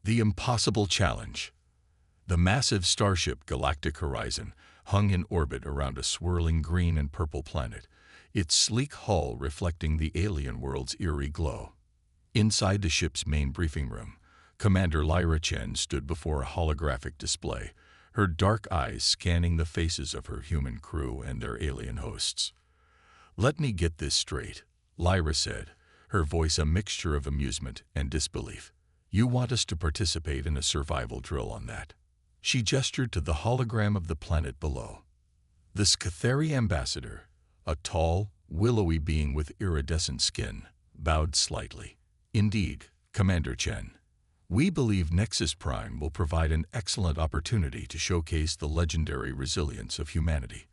The impossible challenge. The massive starship Galactic Horizon hung in orbit around a swirling green and purple planet, its sleek hull reflecting the alien world's eerie glow. Inside the ship's main briefing room, Commander Lyra Chen stood before a holographic display, her dark eyes scanning the faces of her human crew and their alien hosts. "Let me get this straight," Lyra said, her voice a mixture of amusement and disbelief. "You want us to participate in a survival drill on that?" She gestured to the hologram of the planet below. The Scatheri ambassador, a tall, willowy being with iridescent skin, bowed slightly. "Indeed, Commander Chen. We believe Nexus Prime will provide an excellent opportunity to showcase the legendary resilience of humanity."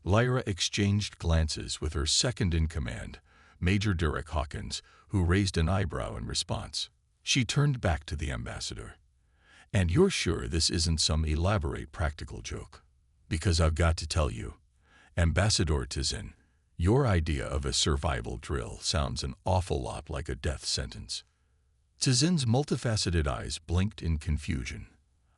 Lyra exchanged glances with her second-in-command, Major Derek Hawkins, who raised an eyebrow in response. She turned back to the ambassador. "And you're sure this isn't some elaborate practical joke? Because I've got to tell you, Ambassador Tizin, your idea of a survival drill sounds an awful lot like a death sentence." Tizin's multifaceted eyes blinked in confusion.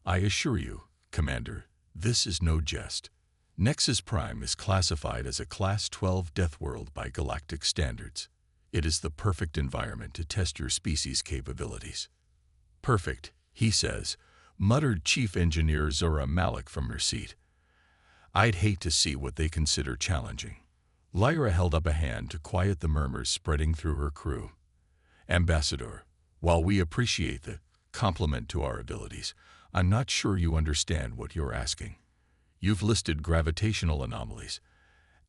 "I assure you, Commander, this is no jest. Nexus Prime is classified as a Class 12 death world by galactic standards. It is the perfect environment to test your species' capabilities." "Perfect," he says, muttered Chief Engineer Zora Malik from her seat. "I'd hate to see what they consider challenging." Lyra held up a hand to quiet the murmurs spreading through her crew. "Ambassador, while we appreciate the compliment to our abilities, I'm not sure you understand what you're asking. You've listed gravitational anomalies,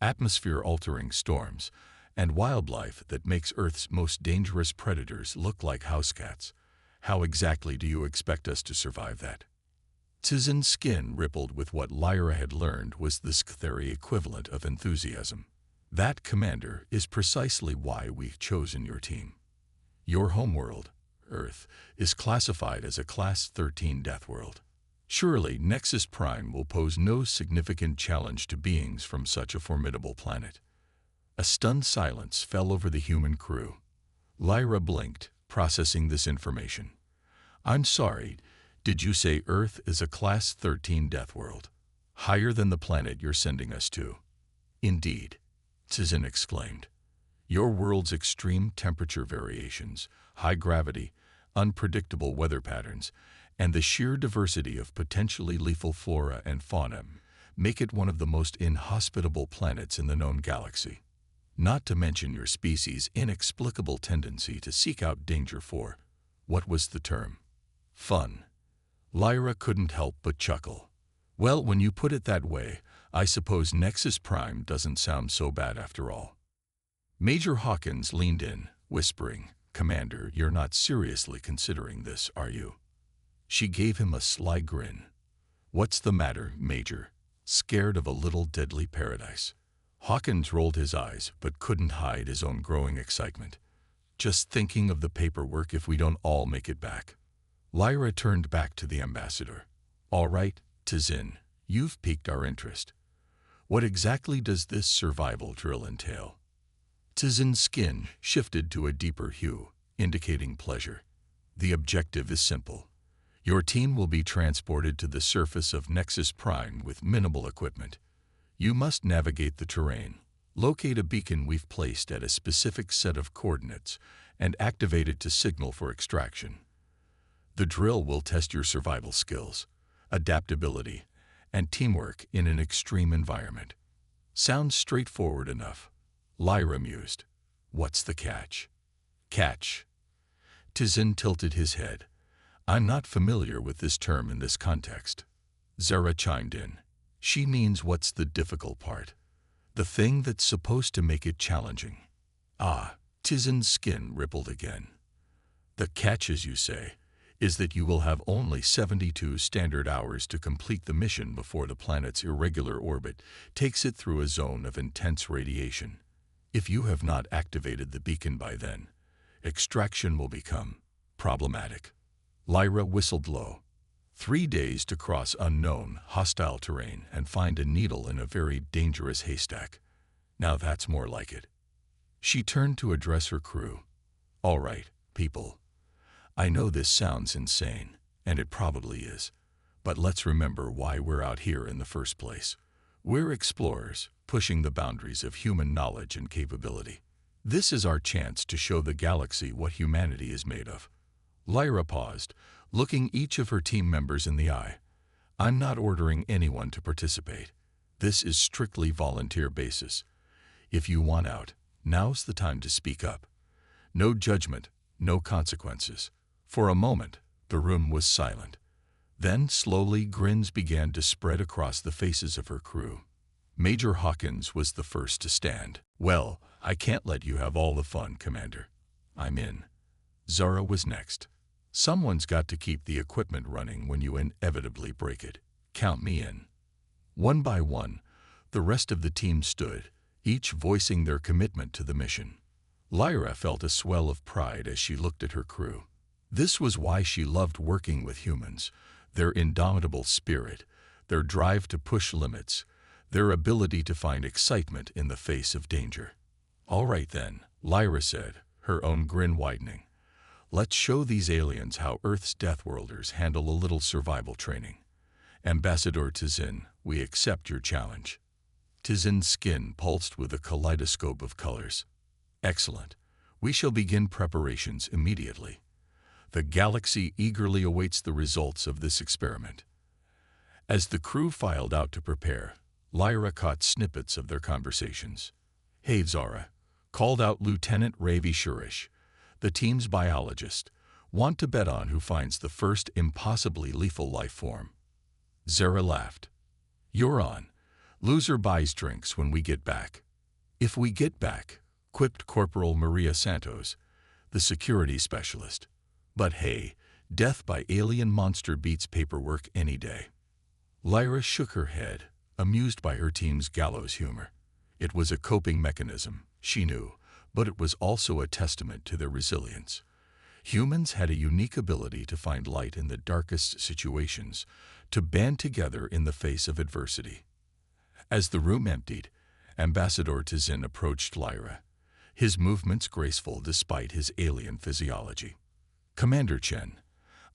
atmosphere-altering storms, and wildlife that makes Earth's most dangerous predators look like house cats. How exactly do you expect us to survive that?" Tizin's skin rippled with what Lyra had learned was the Scatheri equivalent of enthusiasm. "That, Commander, is precisely why we've chosen your team. Your homeworld, Earth, is classified as a Class 13 death world. Surely Nexus Prime will pose no significant challenge to beings from such a formidable planet." A stunned silence fell over the human crew. Lyra blinked, processing this information. "I'm sorry, did you say Earth is a Class 13 death world? Higher than the planet you're sending us to?" "Indeed," Tizin exclaimed. "Your world's extreme temperature variations, high gravity, unpredictable weather patterns, and the sheer diversity of potentially lethal flora and fauna make it one of the most inhospitable planets in the known galaxy. Not to mention your species' inexplicable tendency to seek out danger for, what was the term? Fun." Lyra couldn't help but chuckle. "Well, when you put it that way, I suppose Nexus Prime doesn't sound so bad after all." Major Hawkins leaned in, whispering, "Commander, you're not seriously considering this, are you?" She gave him a sly grin. "What's the matter, Major? Scared of a little deadly paradise?" Hawkins rolled his eyes but couldn't hide his own growing excitement. "Just thinking of the paperwork if we don't all make it back." Lyra turned back to the ambassador. "All right, Tizin, you've piqued our interest. What exactly does this survival drill entail?" Tizin's skin shifted to a deeper hue, indicating pleasure. "The objective is simple. Your team will be transported to the surface of Nexus Prime with minimal equipment. You must navigate the terrain, locate a beacon we've placed at a specific set of coordinates, and activate it to signal for extraction. The drill will test your survival skills, adaptability, and teamwork in an extreme environment." "Sounds straightforward enough," Lyra mused. "What's the catch?" "Catch?" Tizin tilted his head. "I'm not familiar with this term in this context." Zara chimed in. "She means what's the difficult part? The thing that's supposed to make it challenging." "Ah," Tizin's skin rippled again. "The catch, as you say, is that you will have only 72 standard hours to complete the mission before the planet's irregular orbit takes it through a zone of intense radiation. If you have not activated the beacon by then, extraction will become problematic." Lyra whistled low. 3 days to cross unknown, hostile terrain and find a needle in a very dangerous haystack. Now that's more like it." She turned to address her crew. "All right, people. I know this sounds insane, and it probably is, but let's remember why we're out here in the first place. We're explorers, pushing the boundaries of human knowledge and capability. This is our chance to show the galaxy what humanity is made of. Lyra paused, looking each of her team members in the eye. I'm not ordering anyone to participate. This is strictly volunteer basis. If you want out, now's the time to speak up. No judgment, no consequences. For a moment, the room was silent. Then, slowly, grins began to spread across the faces of her crew. Major Hawkins was the first to stand. Well, I can't let you have all the fun, Commander. I'm in. Zara was next. Someone's got to keep the equipment running when you inevitably break it. Count me in. One by one, the rest of the team stood, each voicing their commitment to the mission. Lyra felt a swell of pride as she looked at her crew. This was why she loved working with humans: their indomitable spirit, their drive to push limits, their ability to find excitement in the face of danger. All right then, Lyra said, her own grin widening. Let's show these aliens how Earth's Deathworlders handle a little survival training. Ambassador Tizin, we accept your challenge. Tizin's skin pulsed with a kaleidoscope of colors. Excellent. We shall begin preparations immediately. The galaxy eagerly awaits the results of this experiment. As the crew filed out to prepare, Lyra caught snippets of their conversations. Hey Zara, called out Lieutenant Ravi Shurish, the team's biologist. Want to bet on who finds the first impossibly lethal life form? Zara laughed. You're on. Loser buys drinks when we get back. If we get back, quipped Corporal Maria Santos, the security specialist. But hey, death by alien monster beats paperwork any day. Lyra shook her head, amused by her team's gallows humor. It was a coping mechanism, she knew, but it was also a testament to their resilience. Humans had a unique ability to find light in the darkest situations, to band together in the face of adversity. As the room emptied, Ambassador Tizin approached Lyra, his movements graceful despite his alien physiology. Commander Chen,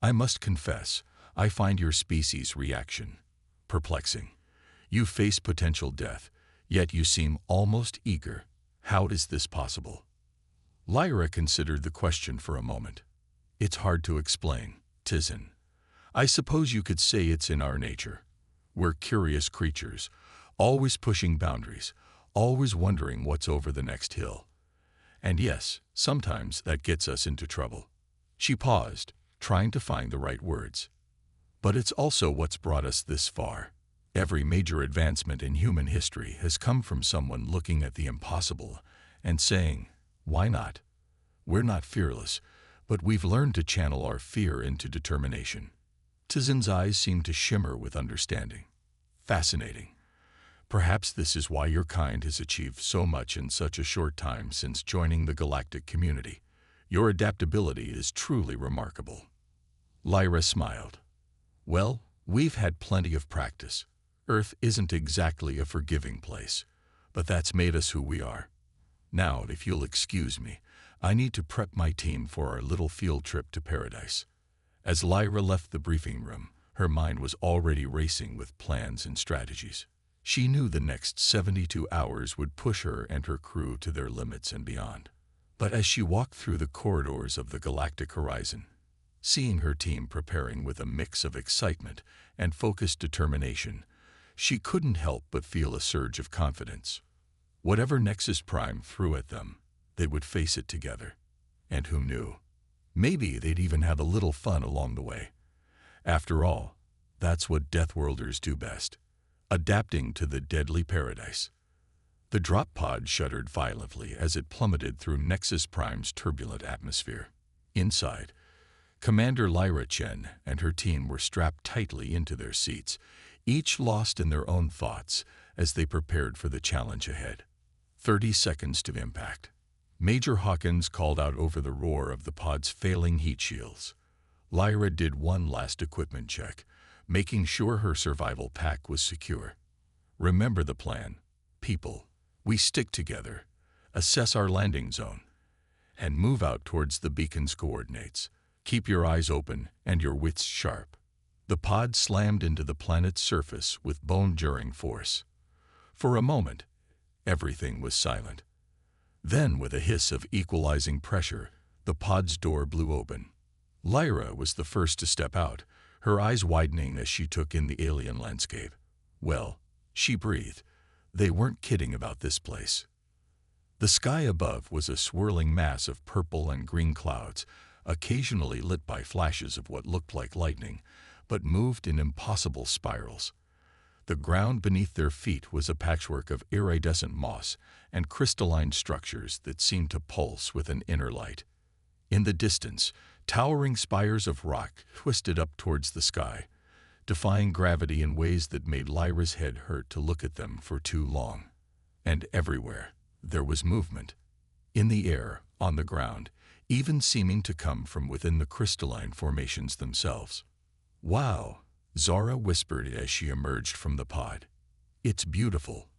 I must confess, I find your species' reaction perplexing. You face potential death, yet you seem almost eager. How is this possible? Lyra considered the question for a moment. It's hard to explain, Tizin. I suppose you could say it's in our nature. We're curious creatures, always pushing boundaries, always wondering what's over the next hill. And yes, sometimes that gets us into trouble. She paused, trying to find the right words. But it's also what's brought us this far. Every major advancement in human history has come from someone looking at the impossible and saying, why not? We're not fearless, but we've learned to channel our fear into determination. Tizin's eyes seemed to shimmer with understanding. Fascinating. Perhaps this is why your kind has achieved so much in such a short time since joining the galactic community. Your adaptability is truly remarkable. Lyra smiled. Well, we've had plenty of practice. Earth isn't exactly a forgiving place, but that's made us who we are. Now, if you'll excuse me, I need to prep my team for our little field trip to paradise. As Lyra left the briefing room, her mind was already racing with plans and strategies. She knew the next 72 hours would push her and her crew to their limits and beyond. But as she walked through the corridors of the galactic horizon, seeing her team preparing with a mix of excitement and focused determination, she couldn't help but feel a surge of confidence. Whatever Nexus Prime threw at them, they would face it together. And who knew? Maybe they'd even have a little fun along the way. After all, that's what Deathworlders do best, adapting to the deadly paradise. The drop pod shuddered violently as it plummeted through Nexus Prime's turbulent atmosphere. Inside, Commander Lyra Chen and her team were strapped tightly into their seats, each lost in their own thoughts as they prepared for the challenge ahead. 30 seconds to impact. Major Hawkins called out over the roar of the pod's failing heat shields. Lyra did one last equipment check, making sure her survival pack was secure. Remember the plan, people. We stick together, assess our landing zone, and move out towards the beacon's coordinates. Keep your eyes open and your wits sharp. The pod slammed into the planet's surface with bone-jarring force. For a moment, everything was silent. Then, with a hiss of equalizing pressure, the pod's door blew open. Lyra was the first to step out, her eyes widening as she took in the alien landscape. Well, she breathed. They weren't kidding about this place. The sky above was a swirling mass of purple and green clouds, occasionally lit by flashes of what looked like lightning, but moved in impossible spirals. The ground beneath their feet was a patchwork of iridescent moss and crystalline structures that seemed to pulse with an inner light. In the distance, towering spires of rock twisted up towards the sky, defying gravity in ways that made Lyra's head hurt to look at them for too long. And everywhere, there was movement. In the air, on the ground, even seeming to come from within the crystalline formations themselves. "Wow," Zara whispered as she emerged from the pod. "It's beautiful.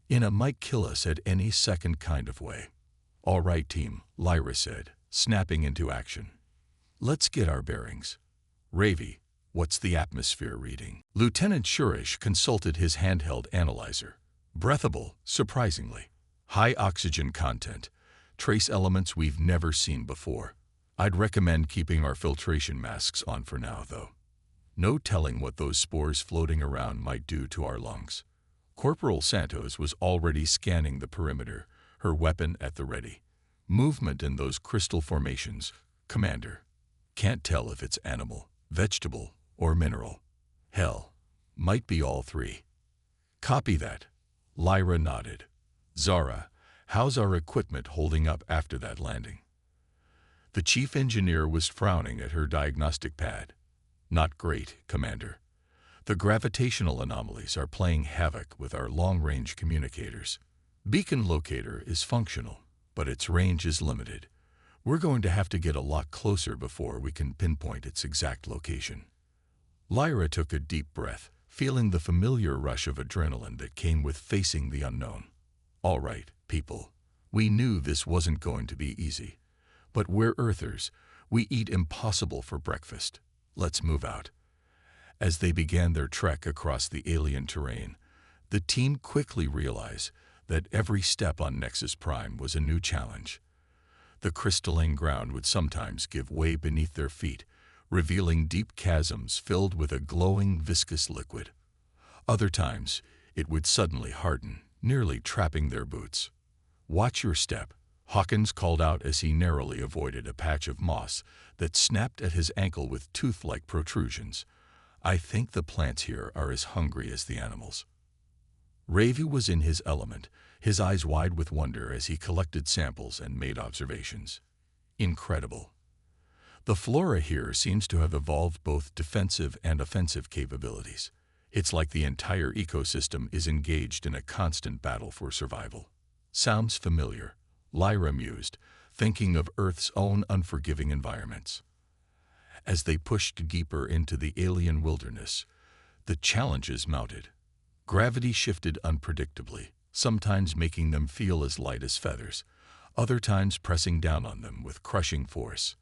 In a might-kill-us-at-any-second kind of way." "All right, team," Lyra said, snapping into action. "Let's get our bearings. Ravi, what's the atmosphere reading?" Lieutenant Shurish consulted his handheld analyzer. "Breathable, surprisingly. High oxygen content. Trace elements we've never seen before. I'd recommend keeping our filtration masks on for now, though. No telling what those spores floating around might do to our lungs." Corporal Santos was already scanning the perimeter, her weapon at the ready. "Movement in those crystal formations, Commander. Can't tell if it's animal, vegetable, or mineral. Hell, might be all three." "Copy that." Lyra nodded. "Zara, how's our equipment holding up after that landing?" The chief engineer was frowning at her diagnostic pad. "Not great, Commander. The gravitational anomalies are playing havoc with our long-range communicators. Beacon locator is functional, but its range is limited. We're going to have to get a lot closer before we can pinpoint its exact location." Lyra took a deep breath, feeling the familiar rush of adrenaline that came with facing the unknown. "All right, people. We knew this wasn't going to be easy. But we're Earthers. We eat impossible for breakfast. Let's move out." As they began their trek across the alien terrain, the team quickly realized that every step on Nexus Prime was a new challenge. The crystalline ground would sometimes give way beneath their feet, revealing deep chasms filled with a glowing, viscous liquid. Other times, it would suddenly harden, nearly trapping their boots. "Watch your step," Hawkins called out as he narrowly avoided a patch of moss that snapped at his ankle with tooth-like protrusions. "I think the plants here are as hungry as the animals." Ravi was in his element, his eyes wide with wonder as he collected samples and made observations. "Incredible. The flora here seems to have evolved both defensive and offensive capabilities. It's like the entire ecosystem is engaged in a constant battle for survival." "Sounds familiar," Lyra mused, thinking of Earth's own unforgiving environments. As they pushed deeper into the alien wilderness, the challenges mounted. Gravity shifted unpredictably, sometimes making them feel as light as feathers, other times pressing down on them with crushing force.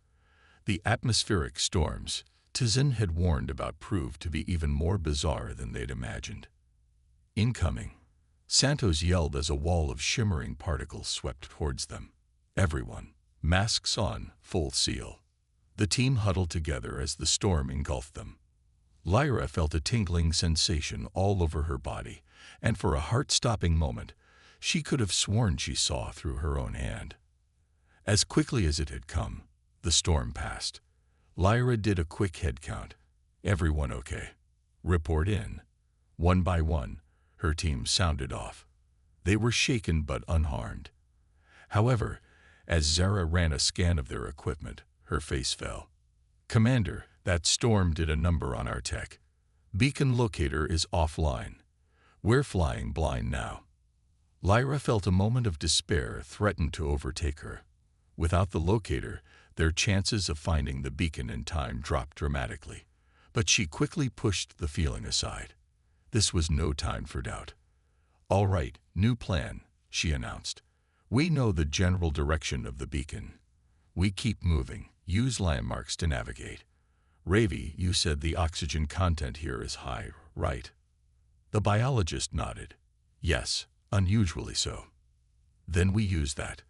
The atmospheric storms Tizin had warned about proved to be even more bizarre than they'd imagined. "Incoming," Santos yelled as a wall of shimmering particles swept towards them. Everyone, masks on, full seal. The team huddled together as the storm engulfed them. Lyra felt a tingling sensation all over her body, and for a heart-stopping moment, she could have sworn she saw through her own hand. As quickly as it had come, the storm passed. Lyra did a quick head count. "Everyone okay? Report in." One by one, her team sounded off. They were shaken but unharmed. However, as Zara ran a scan of their equipment, her face fell. "Commander, that storm did a number on our tech. Beacon locator is offline. We're flying blind now." Lyra felt a moment of despair threaten to overtake her. Without the locator, their chances of finding the beacon in time dropped dramatically. But she quickly pushed the feeling aside. This was no time for doubt. "All right, new plan," she announced. "We know the general direction of the beacon. We keep moving, Use landmarks to navigate. Ravi, you said the oxygen content here is high, right? The biologist nodded. Yes, unusually so. Then we use that.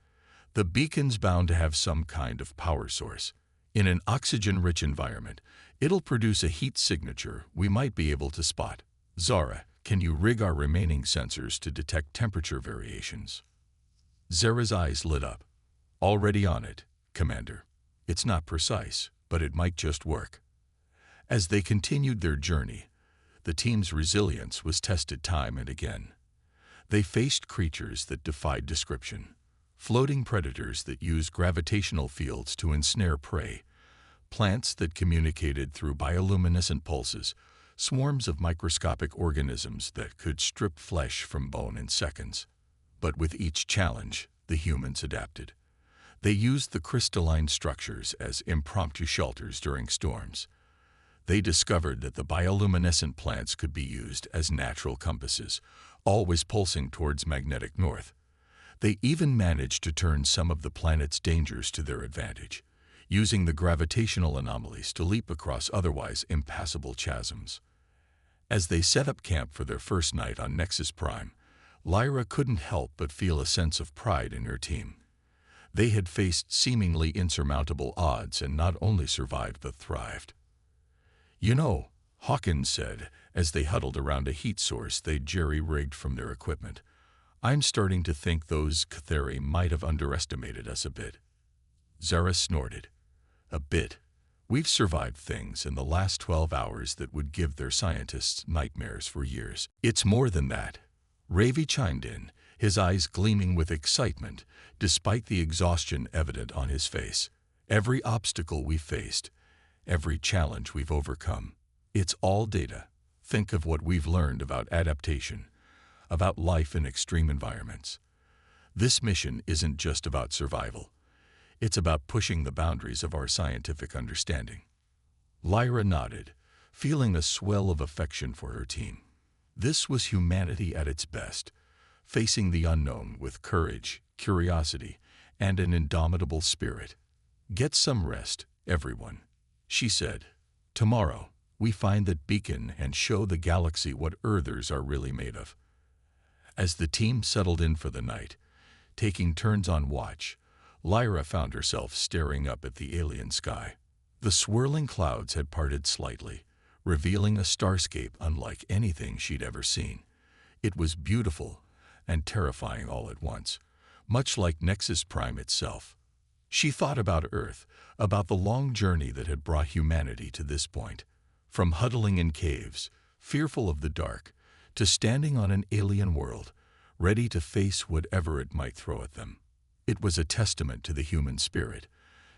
The beacon's bound to have some kind of power source. In an oxygen-rich environment, it'll produce a heat signature we might be able to spot. Zara, can you rig our remaining sensors to detect temperature variations? Zara's eyes lit up. Already on it, Commander. It's not precise, but it might just work. As they continued their journey, the team's resilience was tested time and again. They faced creatures that defied description, floating predators that used gravitational fields to ensnare prey, plants that communicated through bioluminescent pulses, swarms of microscopic organisms that could strip flesh from bone in seconds. But with each challenge, the humans adapted. They used the crystalline structures as impromptu shelters during storms. They discovered that the bioluminescent plants could be used as natural compasses, always pulsing towards magnetic north. They even managed to turn some of the planet's dangers to their advantage, using the gravitational anomalies to leap across otherwise impassable chasms. As they set up camp for their first night on Nexus Prime, Lyra couldn't help but feel a sense of pride in her team. They had faced seemingly insurmountable odds and not only survived but thrived. You know, Hawkins said, as they huddled around a heat source they'd jerry-rigged from their equipment, I'm starting to think those Cathari might have underestimated us a bit. Zara snorted. A bit. We've survived things in the last 12 hours that would give their scientists nightmares for years. It's more than that. Ravi chimed in, his eyes gleaming with excitement, despite the exhaustion evident on his face. Every obstacle we've faced, every challenge we've overcome, it's all data. Think of what we've learned about adaptation, about life in extreme environments. This mission isn't just about survival. It's about pushing the boundaries of our scientific understanding. Lyra nodded, feeling a swell of affection for her team. This was humanity at its best, facing the unknown with courage, curiosity, and an indomitable spirit. Get some rest, everyone, she said. Tomorrow, we find that beacon and show the galaxy what Earthers are really made of. As the team settled in for the night, taking turns on watch, Lyra found herself staring up at the alien sky. The swirling clouds had parted slightly, revealing a starscape unlike anything she'd ever seen. It was beautiful and terrifying all at once, much like Nexus Prime itself. She thought about Earth, about the long journey that had brought humanity to this point. From huddling in caves, fearful of the dark, to standing on an alien world, ready to face whatever it might throw at them. It was a testament to the human spirit,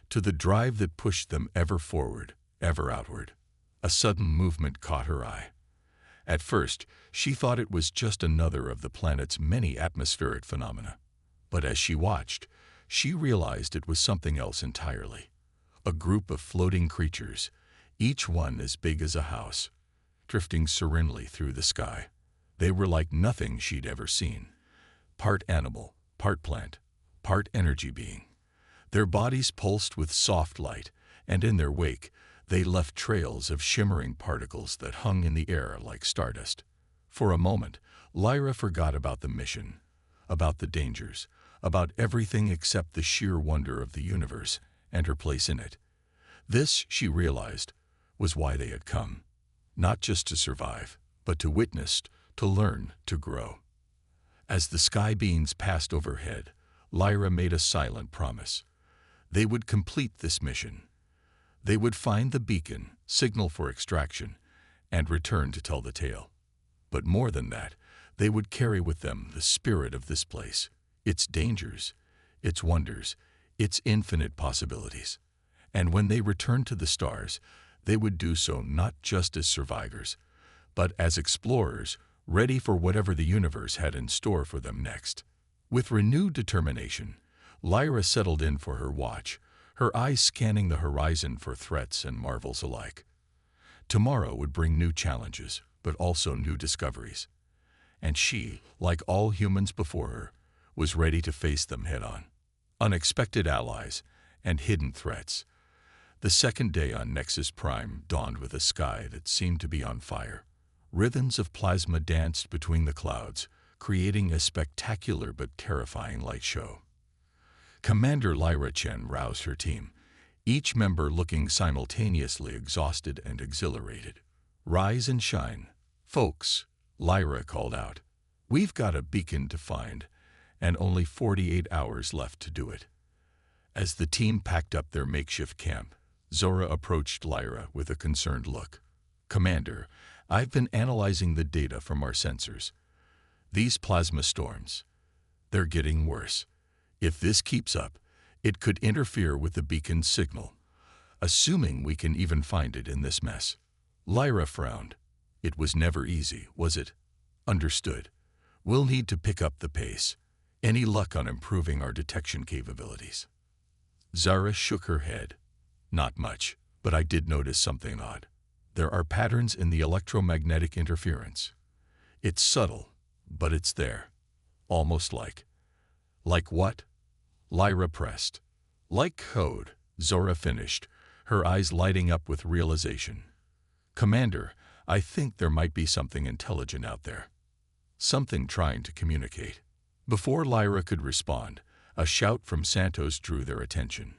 to the drive that pushed them ever forward, ever outward. A sudden movement caught her eye. At first, she thought it was just another of the planet's many atmospheric phenomena. But as she watched, she realized it was something else entirely. A group of floating creatures, each one as big as a house, drifting serenely through the sky. They were like nothing she'd ever seen. Part animal, part plant, part energy being. Their bodies pulsed with soft light, and in their wake, they left trails of shimmering particles that hung in the air like stardust. For a moment, Lyra forgot about the mission, about the dangers, about everything except the sheer wonder of the universe and her place in it. This, she realized, was why they had come. Not just to survive, but to witness, to learn, to grow. As the sky beams passed overhead, Lyra made a silent promise. They would complete this mission. They would find the beacon, signal for extraction, and return to tell the tale. But more than that, they would carry with them the spirit of this place, its dangers, its wonders, its infinite possibilities. And when they returned to the stars, they would do so not just as survivors, but as explorers, ready for whatever the universe had in store for them next. With renewed determination, Lyra settled in for her watch, her eyes scanning the horizon for threats and marvels alike. Tomorrow would bring new challenges, but also new discoveries. And she, like all humans before her, was ready to face them head-on. Unexpected allies and hidden threats. The second day on Nexus Prime dawned with a sky that seemed to be on fire. Rhythms of plasma danced between the clouds, creating a spectacular but terrifying light show. Commander Lyra Chen roused her team, each member looking simultaneously exhausted and exhilarated. "Rise and shine, folks," Lyra called out. "We've got a beacon to find, and only 48 hours left to do it." As the team packed up their makeshift camp, Zora approached Lyra with a concerned look. "Commander, I've been analyzing the data from our sensors. These plasma storms, they're getting worse. If this keeps up, it could interfere with the beacon's signal. Assuming we can even find it in this mess." Lyra frowned. "It was never easy, was it?" "Understood. We'll need to pick up the pace. Any luck on improving our detection capabilities?" Zara shook her head. "Not much, but I did notice something odd. There are patterns in the electromagnetic interference. It's subtle, but it's there. Almost like..." "Like what?" Lyra pressed. "Like code," Zora finished, her eyes lighting up with realization. "Commander, I think there might be something intelligent out there. Something trying to communicate." Before Lyra could respond, a shout from Santos drew their attention.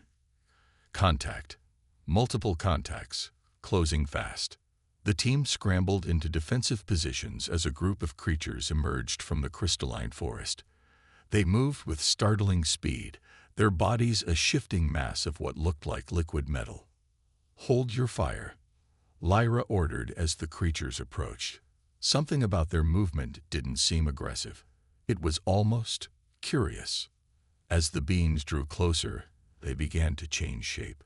"Contact. Multiple contacts. Closing fast." The team scrambled into defensive positions as a group of creatures emerged from the crystalline forest. They moved with startling speed, their bodies a shifting mass of what looked like liquid metal. "Hold your fire," Lyra ordered as the creatures approached. Something about their movement didn't seem aggressive. It was almost curious. As the beings drew closer, they began to change shape.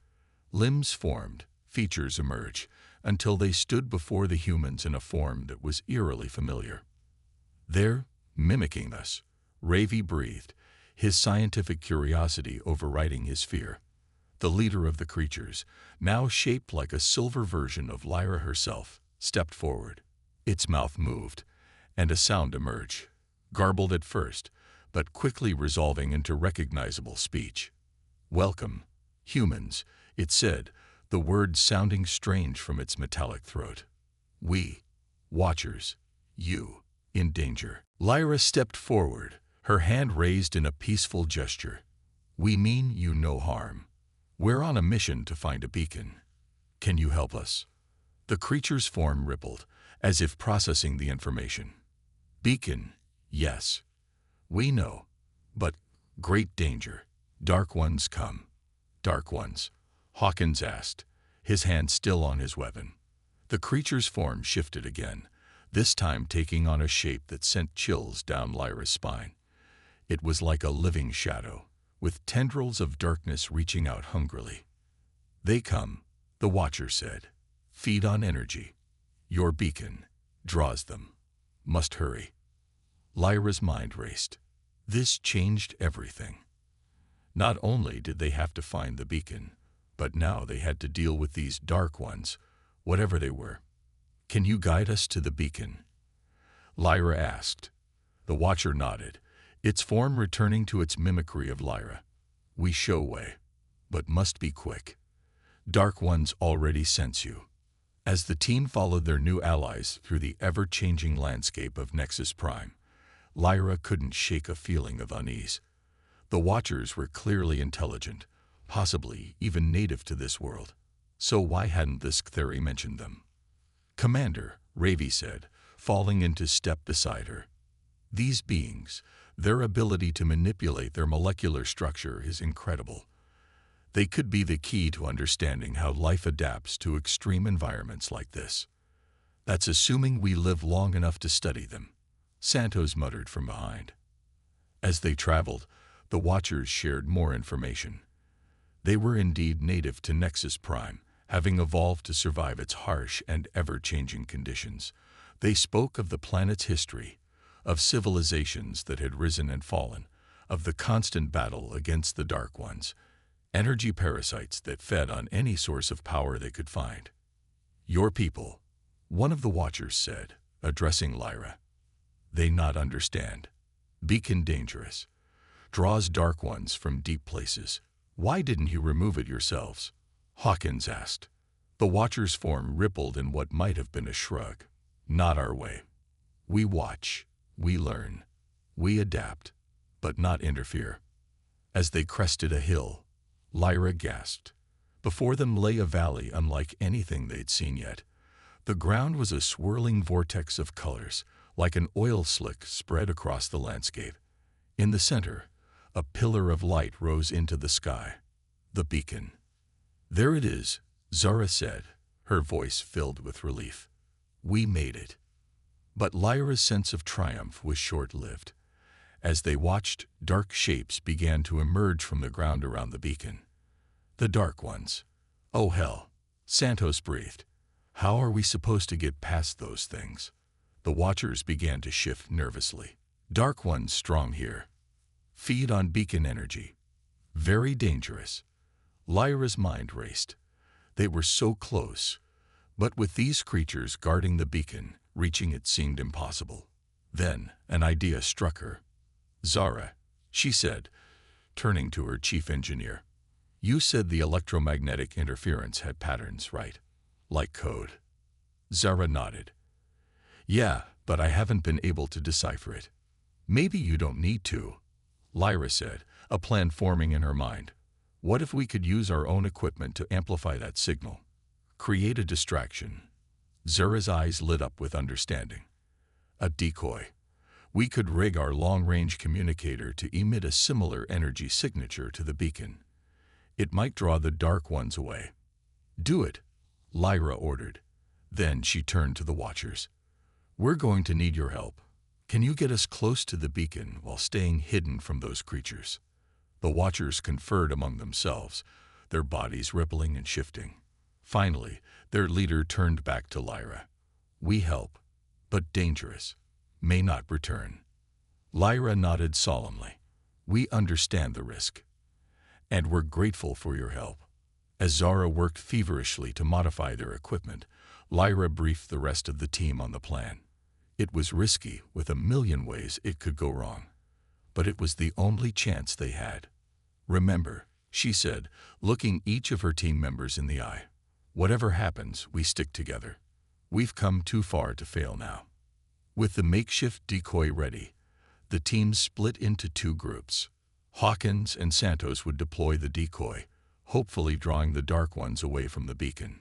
Limbs formed, features emerged, until they stood before the humans in a form that was eerily familiar. "They're mimicking us," Ravi breathed, his scientific curiosity overriding his fear. The leader of the creatures, now shaped like a silver version of Lyra herself, stepped forward. Its mouth moved, and a sound emerged, garbled at first, but quickly resolving into recognizable speech. "Welcome, humans," it said, the words sounding strange from its metallic throat. "We, Watchers, you, in danger." Lyra stepped forward, her hand raised in a peaceful gesture. "We mean you no harm. We're on a mission to find a beacon. Can you help us?" The creature's form rippled, as if processing the information. "Beacon, yes. We know. But great danger. Dark ones come." "Dark ones?" Hawkins asked, his hand still on his weapon. The creature's form shifted again, this time taking on a shape that sent chills down Lyra's spine. It was like a living shadow, with tendrils of darkness reaching out hungrily. "They come," the Watcher said. "Feed on energy. Your beacon draws them. Must hurry." Lyra's mind raced. This changed everything. Not only did they have to find the beacon, but now they had to deal with these dark ones, whatever they were. "Can you guide us to the beacon?" Lyra asked. The Watcher nodded, its form returning to its mimicry of Lyra. "We show way, but must be quick. Dark ones already sense you." As the team followed their new allies through the ever-changing landscape of Nexus Prime, Lyra couldn't shake a feeling of unease. The Watchers were clearly intelligent, possibly even native to this world. So why hadn't this Ctheri mentioned them? "Commander," Ravi said, falling into step beside her. "These beings, their ability to manipulate their molecular structure is incredible. They could be the key to understanding how life adapts to extreme environments like this. That's assuming we live long enough to study them," Santos muttered from behind. As they traveled, the Watchers shared more information. They were indeed native to Nexus Prime, having evolved to survive its harsh and ever-changing conditions. They spoke of the planet's history, of civilizations that had risen and fallen, of the constant battle against the Dark Ones, energy parasites that fed on any source of power they could find. "Your people," one of the Watchers said, addressing Lyra. "They not understand. Beacon dangerous. Draws Dark Ones from deep places. Why didn't you remove it yourselves?" Hawkins asked. The Watcher's form rippled in what might have been a shrug. Not our way. We watch, we learn, we adapt, but not interfere. As they crested a hill, Lyra gasped. Before them lay a valley unlike anything they'd seen yet. The ground was a swirling vortex of colors, like an oil slick spread across the landscape. In the center, a pillar of light rose into the sky. The beacon. There it is, Zara said, her voice filled with relief. We made it. But Lyra's sense of triumph was short-lived. As they watched, dark shapes began to emerge from the ground around the beacon. The Dark Ones. Oh hell, Santos breathed. How are we supposed to get past those things? The Watchers began to shift nervously. Dark Ones strong here. Feed on beacon energy. Very dangerous. Lyra's mind raced. They were so close, but with these creatures guarding the beacon, reaching it seemed impossible. Then an idea struck her. Zara, she said, turning to her chief engineer. You said the electromagnetic interference had patterns, right? Like code. Zara nodded. Yeah, but I haven't been able to decipher it. Maybe you don't need to, Lyra said, a plan forming in her mind. What if we could use our own equipment to amplify that signal? Create a distraction. Zara's eyes lit up with understanding. A decoy. We could rig our long-range communicator to emit a similar energy signature to the beacon. It might draw the Dark Ones away. Do it, Lyra ordered. Then she turned to the Watchers. We're going to need your help. Can you get us close to the beacon while staying hidden from those creatures? The Watchers conferred among themselves, their bodies rippling and shifting. Finally, their leader turned back to Lyra. We help, but dangerous. May not return. Lyra nodded solemnly. We understand the risk. And we're grateful for your help. As Zara worked feverishly to modify their equipment, Lyra briefed the rest of the team on the plan. It was risky, with a million ways it could go wrong. But it was the only chance they had. Remember, she said, looking each of her team members in the eye. Whatever happens, we stick together. We've come too far to fail now. With the makeshift decoy ready, the teams split into two groups. Hawkins and Santos would deploy the decoy, hopefully drawing the Dark Ones away from the beacon.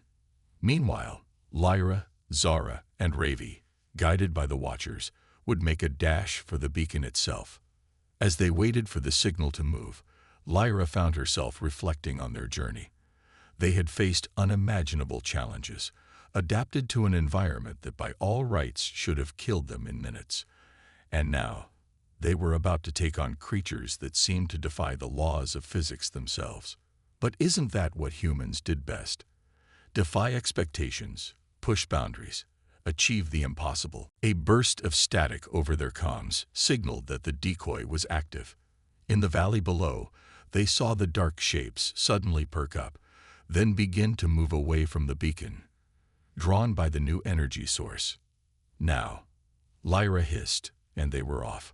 Meanwhile, Lyra, Zara, and Ravi, guided by the Watchers, would make a dash for the beacon itself. As they waited for the signal to move, Lyra found herself reflecting on their journey. They had faced unimaginable challenges, adapted to an environment that by all rights should have killed them in minutes. And now, they were about to take on creatures that seemed to defy the laws of physics themselves. But isn't that what humans did best? Defy expectations, push boundaries, achieve the impossible. A burst of static over their comms signaled that the decoy was active. In the valley below, they saw the dark shapes suddenly perk up, then begin to move away from the beacon, drawn by the new energy source. Now, Lyra hissed, and they were off.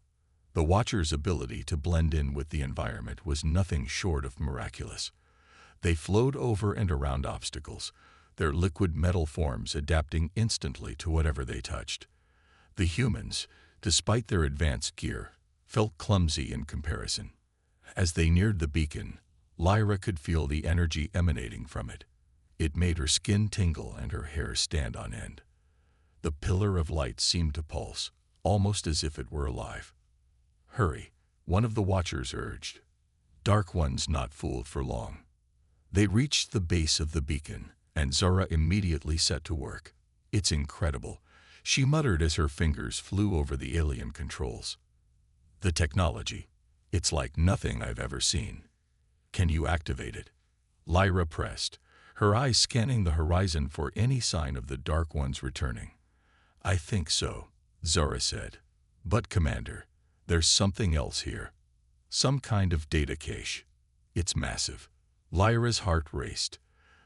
The Watchers' ability to blend in with the environment was nothing short of miraculous. They flowed over and around obstacles, their liquid metal forms adapting instantly to whatever they touched. The humans, despite their advanced gear, felt clumsy in comparison. As they neared the beacon, Lyra could feel the energy emanating from it. It made her skin tingle and her hair stand on end. The pillar of light seemed to pulse, almost as if it were alive. Hurry, one of the Watchers urged. Dark Ones not fooled for long. They reached the base of the beacon, and Zara immediately set to work. It's incredible, she muttered as her fingers flew over the alien controls. The technology. It's like nothing I've ever seen. Can you activate it? Lyra pressed, her eyes scanning the horizon for any sign of the Dark Ones returning. I think so, Zara said. But Commander, there's something else here. Some kind of data cache. It's massive. Lyra's heart raced.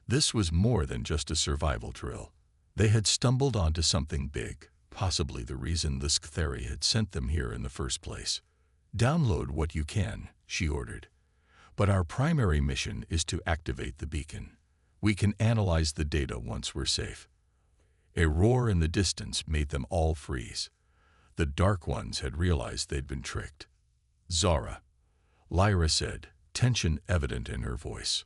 This was more than just a survival drill. They had stumbled onto something big, possibly the reason the Sktheri had sent them here in the first place. Download what you can, she ordered. But our primary mission is to activate the beacon. We can analyze the data once we're safe." A roar in the distance made them all freeze. The Dark Ones had realized they'd been tricked. "Zara," Lyra said, tension evident in her voice.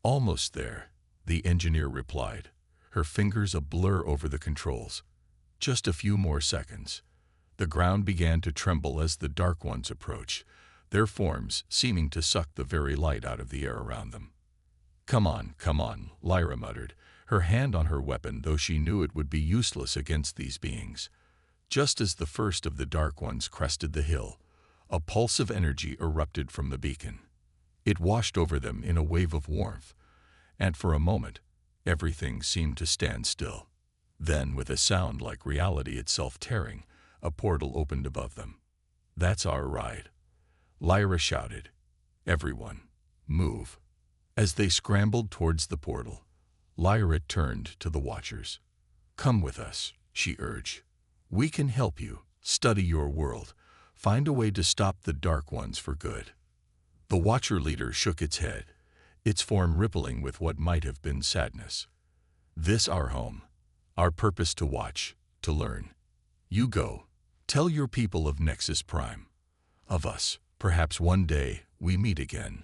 "Almost there," the engineer replied, her fingers a blur over the controls. "Just a few more seconds." The ground began to tremble as the Dark Ones approached, their forms seeming to suck the very light out of the air around them. Come on," Lyra muttered, her hand on her weapon, though she knew it would be useless against these beings. Just as the first of the Dark Ones crested the hill, a pulse of energy erupted from the beacon. It washed over them in a wave of warmth, and for a moment, everything seemed to stand still. Then, with a sound like reality itself tearing, a portal opened above them. "That's our ride," Lyra shouted. "Everyone, move." As they scrambled towards the portal, Lyra turned to the Watchers. "Come with us," she urged. "We can help you study your world, find a way to stop the Dark Ones for good." The Watcher leader shook its head, its form rippling with what might have been sadness. "This our home, our purpose to watch, to learn. You go, tell your people of Nexus Prime. Of us, perhaps one day we meet again."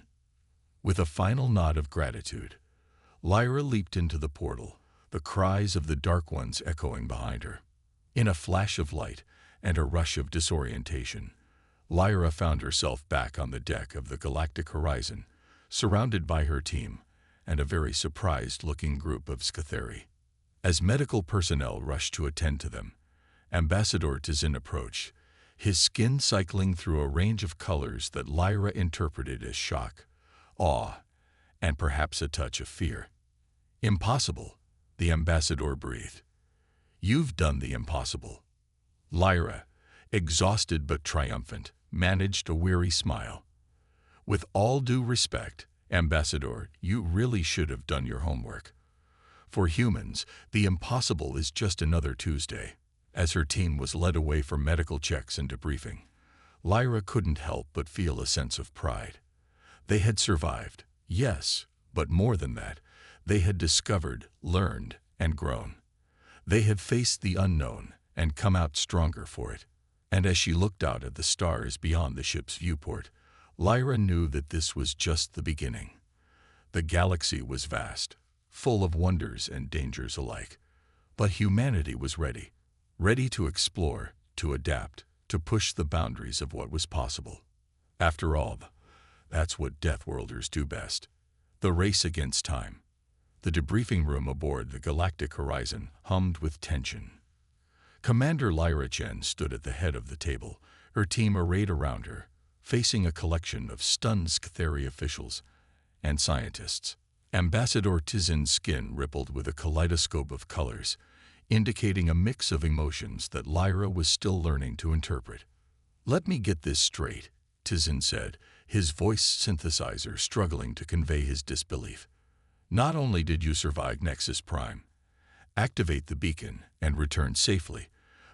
With a final nod of gratitude, Lyra leaped into the portal, the cries of the Dark Ones echoing behind her. In a flash of light and a rush of disorientation, Lyra found herself back on the deck of the Galactic Horizon, surrounded by her team and a very surprised-looking group of Scatheri. As medical personnel rushed to attend to them, Ambassador Tizin approached, his skin cycling through a range of colors that Lyra interpreted as shock, awe, and perhaps a touch of fear. "Impossible," the ambassador breathed. "You've done the impossible." Lyra, exhausted but triumphant, managed a weary smile. "With all due respect, Ambassador, you really should have done your homework. For humans, the impossible is just another Tuesday." As her team was led away for medical checks and debriefing, Lyra couldn't help but feel a sense of pride. They had survived, yes, but more than that, they had discovered, learned, and grown. They had faced the unknown and come out stronger for it. And as she looked out at the stars beyond the ship's viewport, Lyra knew that this was just the beginning. The galaxy was vast, full of wonders and dangers alike. But humanity was ready to explore, to adapt, to push the boundaries of what was possible. After all, that's what Deathworlders do best. The race against time. The debriefing room aboard the Galactic Horizon hummed with tension. Commander Lyra Chen stood at the head of the table, her team arrayed around her, facing a collection of stunned Scatheri officials and scientists. Ambassador Tizin's skin rippled with a kaleidoscope of colors, indicating a mix of emotions that Lyra was still learning to interpret. "Let me get this straight," Tizin said, his voice synthesizer struggling to convey his disbelief. "Not only did you survive Nexus Prime, activate the beacon, and return safely,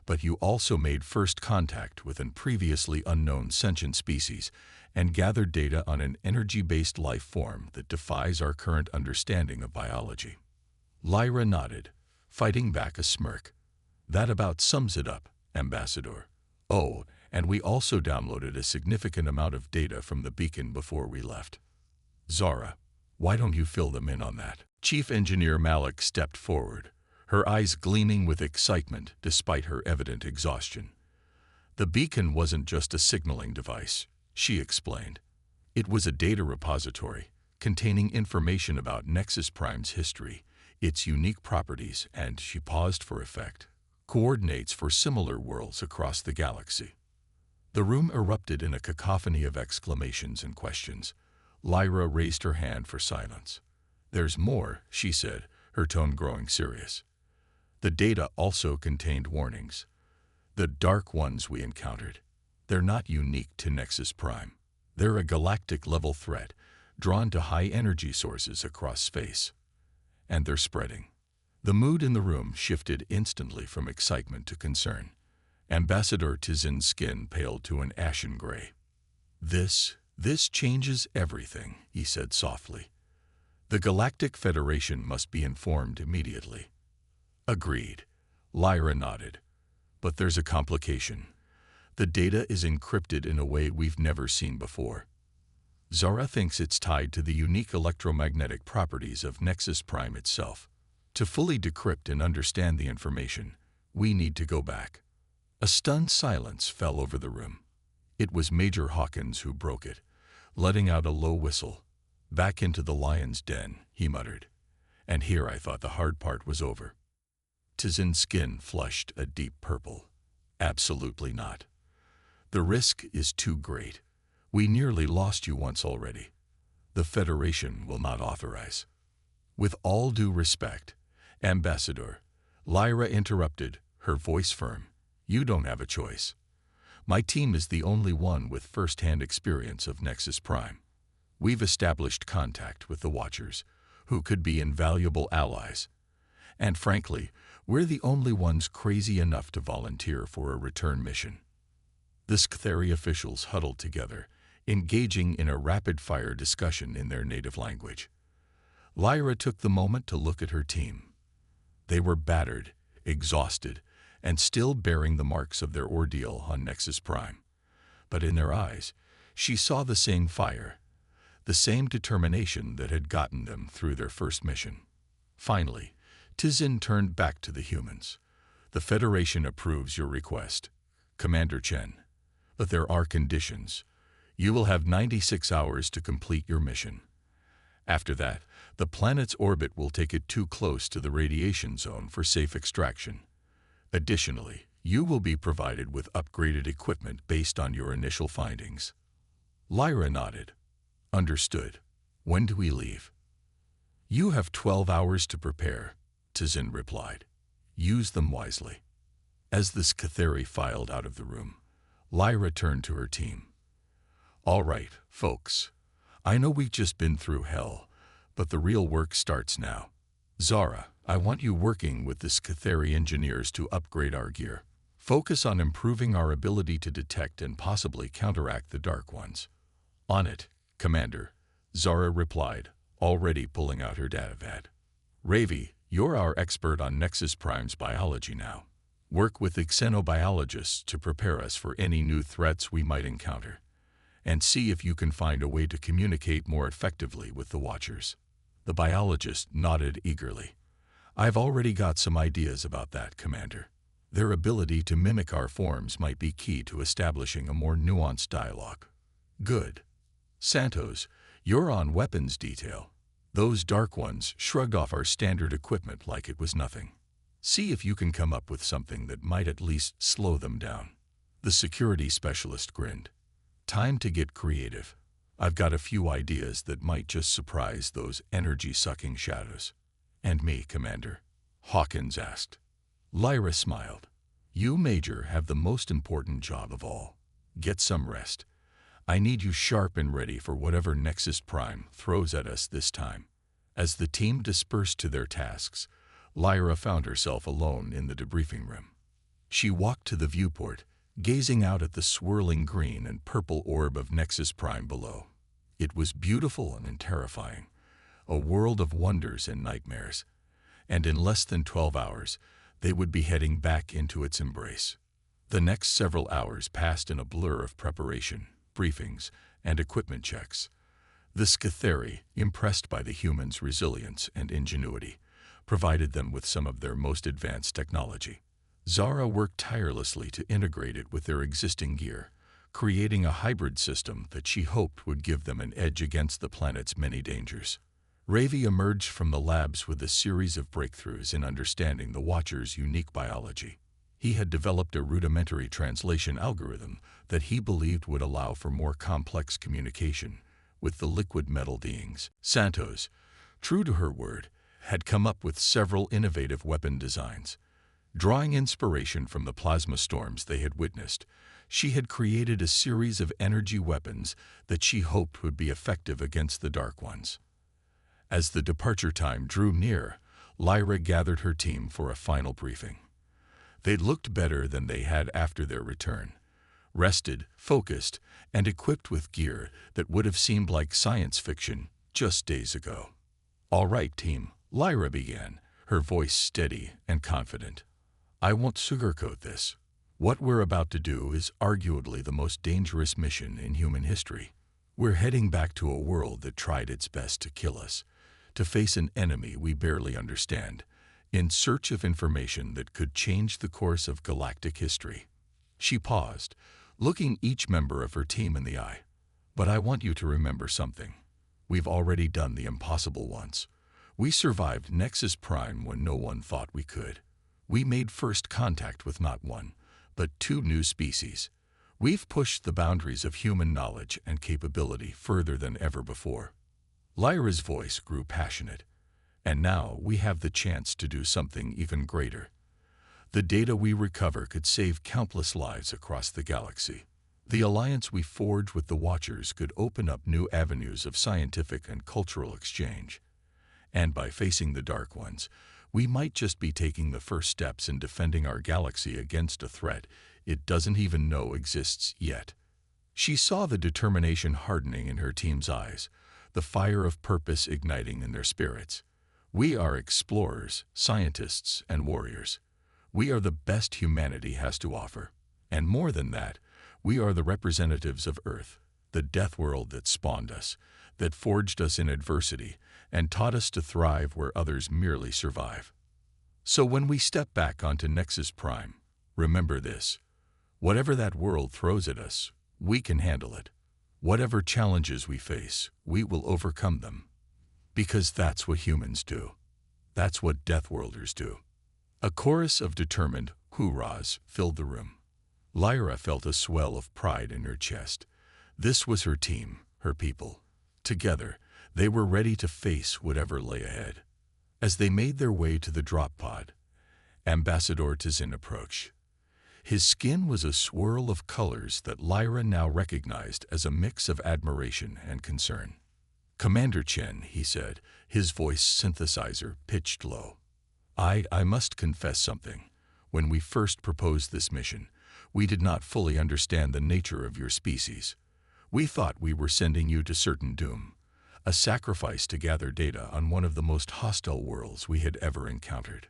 but you also made first contact with a previously unknown sentient species and gathered data on an energy-based life form that defies our current understanding of biology." Lyra nodded, fighting back a smirk. "That about sums it up, Ambassador. Oh, and we also downloaded a significant amount of data from the beacon before we left. Zara, why don't you fill them in on that?" Chief Engineer Malik stepped forward, her eyes gleaming with excitement despite her evident exhaustion. "The beacon wasn't just a signaling device," she explained. "It was a data repository containing information about Nexus Prime's history, its unique properties, and," she paused for effect, "coordinates for similar worlds across the galaxy." The room erupted in a cacophony of exclamations and questions. Lyra raised her hand for silence. "There's more," she said, her tone growing serious. "The data also contained warnings. The Dark Ones we encountered, they're not unique to Nexus Prime. They're a galactic-level threat, drawn to high-energy sources across space. And they're spreading." The mood in the room shifted instantly from excitement to concern. Ambassador Tizin's skin paled to an ashen gray. This changes everything," he said softly. The Galactic Federation must be informed immediately. Agreed. Lyra nodded. But there's a complication. The data is encrypted in a way we've never seen before. Zara thinks it's tied to the unique electromagnetic properties of Nexus Prime itself. To fully decrypt and understand the information, we need to go back. A stunned silence fell over the room. It was Major Hawkins who broke it, letting out a low whistle. "Back into the lion's den," he muttered. And here I thought the hard part was over. Tizin's skin flushed a deep purple. "Absolutely not. The risk is too great. We nearly lost you once already. The Federation will not authorize." "With all due respect, Ambassador," Lyra interrupted, her voice firm, "you don't have a choice. My team is the only one with first-hand experience of Nexus Prime. We've established contact with the Watchers, who could be invaluable allies. And frankly, we're the only ones crazy enough to volunteer for a return mission." The Sktheri officials huddled together, engaging in a rapid-fire discussion in their native language. Lyra took the moment to look at her team. They were battered, exhausted, and still bearing the marks of their ordeal on Nexus Prime. But in their eyes, she saw the same fire, the same determination that had gotten them through their first mission. Finally, Tizin turned back to the humans. "The Federation approves your request, Commander Chen. But there are conditions. You will have 96 hours to complete your mission. After that, the planet's orbit will take it too close to the radiation zone for safe extraction. Additionally, you will be provided with upgraded equipment based on your initial findings." Lyra nodded. "Understood. When do we leave?" "You have 12 hours to prepare," Tizin replied. "Use them wisely." As the Sktheri filed out of the room, Lyra turned to her team. "All right, folks. I know we've just been through hell, but the real work starts now. Zara, I want you working with the Sktheri engineers to upgrade our gear. Focus on improving our ability to detect and possibly counteract the Dark Ones." "On it, Commander," Zara replied, already pulling out her datavad. "Ravi, you're our expert on Nexus Prime's biology now. Work with the xenobiologists to prepare us for any new threats we might encounter, and see if you can find a way to communicate more effectively with the Watchers." The biologist nodded eagerly. "I've already got some ideas about that, Commander. Their ability to mimic our forms might be key to establishing a more nuanced dialogue." "Good. Santos, you're on weapons detail. Those Dark Ones shrugged off our standard equipment like it was nothing. See if you can come up with something that might at least slow them down." The security specialist grinned. "Time to get creative. I've got a few ideas that might just surprise those energy-sucking shadows." "And me, Commander?" Hawkins asked. Lyra smiled. "You, Major, have the most important job of all. Get some rest. I need you sharp and ready for whatever Nexus Prime throws at us this time." As the team dispersed to their tasks, Lyra found herself alone in the debriefing room. She walked to the viewport, gazing out at the swirling green and purple orb of Nexus Prime below. It was beautiful and terrifying, a world of wonders and nightmares, and in less than 12 hours, they would be heading back into its embrace. The next several hours passed in a blur of preparation, briefings, and equipment checks. The Sktheri, impressed by the humans' resilience and ingenuity, provided them with some of their most advanced technology. Zara worked tirelessly to integrate it with their existing gear, creating a hybrid system that she hoped would give them an edge against the planet's many dangers. Ravi emerged from the labs with a series of breakthroughs in understanding the Watcher's unique biology. He had developed a rudimentary translation algorithm that he believed would allow for more complex communication with the liquid metal beings. Santos, true to her word, had come up with several innovative weapon designs. Drawing inspiration from the plasma storms they had witnessed, she had created a series of energy weapons that she hoped would be effective against the Dark Ones. As the departure time drew near, Lyra gathered her team for a final briefing. They looked better than they had after their return, rested, focused, and equipped with gear that would have seemed like science fiction just days ago. "All right, team," Lyra began, her voice steady and confident. "I won't sugarcoat this. What we're about to do is arguably the most dangerous mission in human history. We're heading back to a world that tried its best to kill us, to face an enemy we barely understand, in search of information that could change the course of galactic history." She paused, looking each member of her team in the eye. "But I want you to remember something. We've already done the impossible once. We survived Nexus Prime when no one thought we could. We made first contact with not one, but two new species. We've pushed the boundaries of human knowledge and capability further than ever before." Lyra's voice grew passionate. "And now we have the chance to do something even greater. The data we recover could save countless lives across the galaxy. The alliance we forge with the Watchers could open up new avenues of scientific and cultural exchange. And by facing the Dark Ones, we might just be taking the first steps in defending our galaxy against a threat it doesn't even know exists yet." She saw the determination hardening in her team's eyes, the fire of purpose igniting in their spirits. "We are explorers, scientists, and warriors. We are the best humanity has to offer. And more than that, we are the representatives of Earth, the death world that spawned us, that forged us in adversity, and taught us to thrive where others merely survive. So when we step back onto Nexus Prime, remember this: whatever that world throws at us, we can handle it. Whatever challenges we face, we will overcome them. Because that's what humans do. That's what Deathworlders do." A chorus of determined hoorahs filled the room. Lyra felt a swell of pride in her chest. This was her team, her people. Together, they were ready to face whatever lay ahead. As they made their way to the drop pod, Ambassador Tizin approached. His skin was a swirl of colors that Lyra now recognized as a mix of admiration and concern. "Commander Chen," he said, his voice synthesizer pitched low. I must confess something. When we first proposed this mission, we did not fully understand the nature of your species. We thought we were sending you to certain doom, a sacrifice to gather data on one of the most hostile worlds we had ever encountered."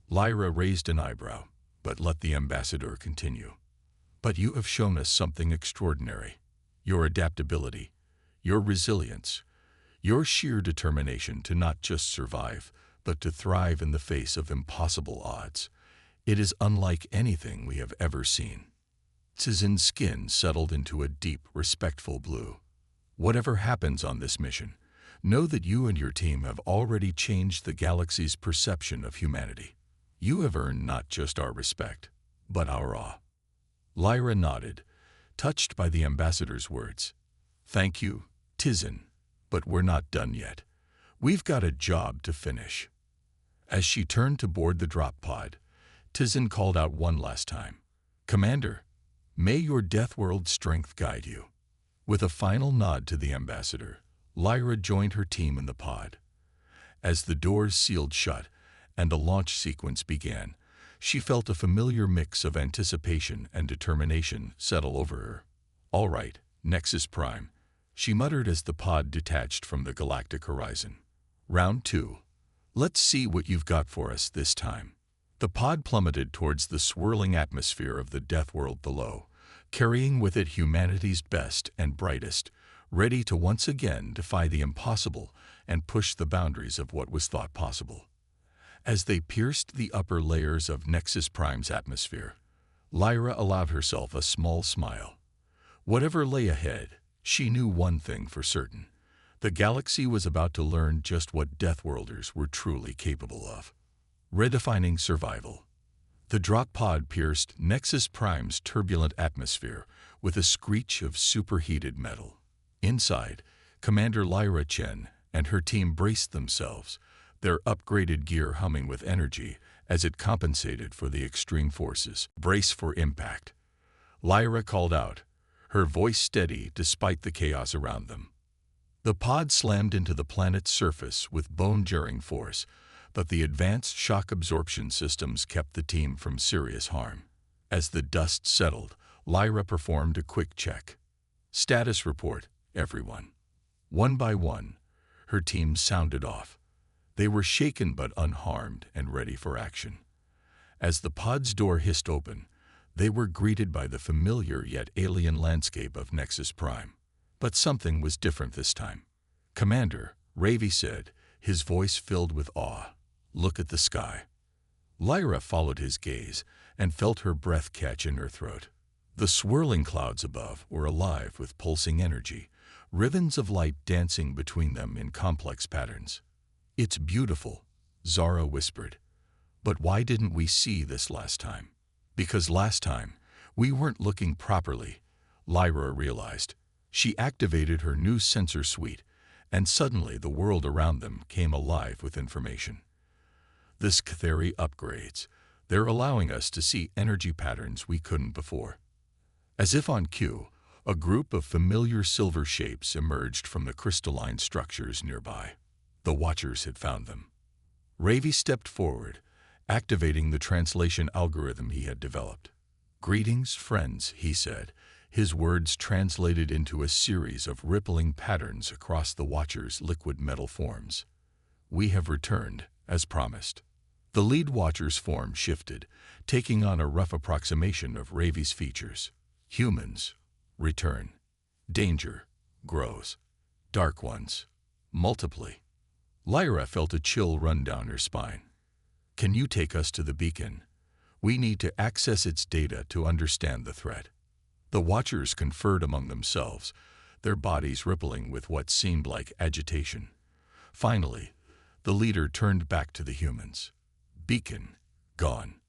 Lyra raised an eyebrow, but let the ambassador continue. "But you have shown us something extraordinary. Your adaptability, your resilience, your sheer determination to not just survive, but to thrive in the face of impossible odds. It is unlike anything we have ever seen." Tizin's skin settled into a deep, respectful blue. "Whatever happens on this mission, know that you and your team have already changed the galaxy's perception of humanity. You have earned not just our respect, but our awe." Lyra nodded, touched by the ambassador's words. "Thank you, Tizin, but we're not done yet. We've got a job to finish." As she turned to board the drop pod, Tizin called out one last time, "Commander, may your Deathworld strength guide you." With a final nod to the ambassador, Lyra joined her team in the pod. As the doors sealed shut and the launch sequence began, she felt a familiar mix of anticipation and determination settle over her. "All right, Nexus Prime," she muttered as the pod detached from the galactic horizon. "Round 2. Let's see what you've got for us this time." The pod plummeted towards the swirling atmosphere of the death world below, carrying with it humanity's best and brightest, ready to once again defy the impossible and push the boundaries of what was thought possible. As they pierced the upper layers of Nexus Prime's atmosphere, Lyra allowed herself a small smile. Whatever lay ahead, she knew one thing for certain: the galaxy was about to learn just what Deathworlders were truly capable of. Redefining survival. The drop pod pierced Nexus Prime's turbulent atmosphere with a screech of superheated metal. Inside, Commander Lyra Chen and her team braced themselves, their upgraded gear humming with energy as it compensated for the extreme forces. "Brace for impact," Lyra called out, her voice steady despite the chaos around them. The pod slammed into the planet's surface with bone-jarring force, but the advanced shock absorption systems kept the team from serious harm. As the dust settled, Lyra performed a quick check. "Status report, everyone." One by one, her team sounded off. They were shaken but unharmed and ready for action. As the pod's door hissed open, they were greeted by the familiar yet alien landscape of Nexus Prime. But something was different this time. "Commander," Ravi said, his voice filled with awe, "look at the sky." Lyra followed his gaze and felt her breath catch in her throat. The swirling clouds above were alive with pulsing energy, ribbons of light dancing between them in complex patterns. "It's beautiful," Zara whispered. "But why didn't we see this last time?" "Because last time, we weren't looking properly," Lyra realized. She activated her new sensor suite, and suddenly the world around them came alive with information. "This Catheri upgrades. They're allowing us to see energy patterns we couldn't before." As if on cue, a group of familiar silver shapes emerged from the crystalline structures nearby. The Watchers had found them. Ravi stepped forward, activating the translation algorithm he had developed. "Greetings, friends," he said, his words translated into a series of rippling patterns across the Watchers' liquid metal forms. "We have returned, as promised." The lead Watcher's form shifted, taking on a rough approximation of Ravi's features. "Humans, return. Danger, grows. Dark ones, multiply." Lyra felt a chill run down her spine. "Can you take us to the beacon? We need to access its data to understand the threat." The Watchers conferred among themselves, their bodies rippling with what seemed like agitation. Finally, the leader turned back to the humans. "Beacon, gone.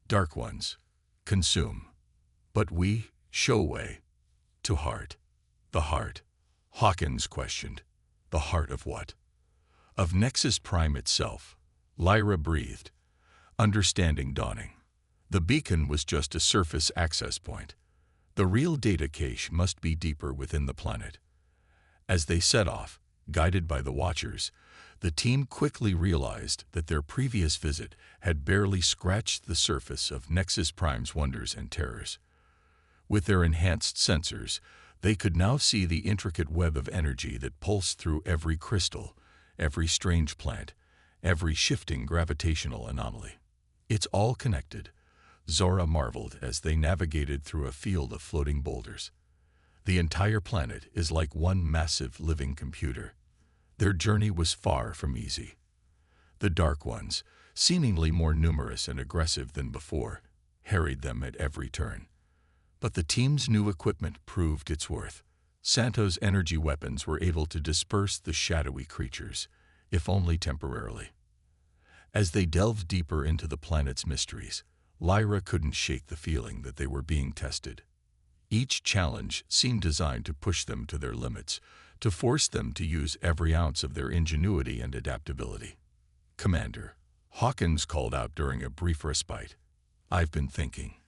Dark ones, consume. But we, show way. To heart." "The heart?" Hawkins questioned. "The heart of what?" "Of Nexus Prime itself," Lyra breathed, understanding dawning. The beacon was just a surface access point. The real data cache must be deeper within the planet. As they set off, guided by the Watchers, the team quickly realized that their previous visit had barely scratched the surface of Nexus Prime's wonders and terrors. With their enhanced sensors, they could now see the intricate web of energy that pulsed through every crystal, every strange plant, every shifting gravitational anomaly. "It's all connected," Zora marveled as they navigated through a field of floating boulders. "The entire planet is like one massive living computer." Their journey was far from easy. The Dark Ones, seemingly more numerous and aggressive than before, harried them at every turn. But the team's new equipment proved its worth. Santo's energy weapons were able to disperse the shadowy creatures, if only temporarily. As they delved deeper into the planet's mysteries, Lyra couldn't shake the feeling that they were being tested. Each challenge seemed designed to push them to their limits, to force them to use every ounce of their ingenuity and adaptability. "Commander," Hawkins called out during a brief respite, "I've been thinking.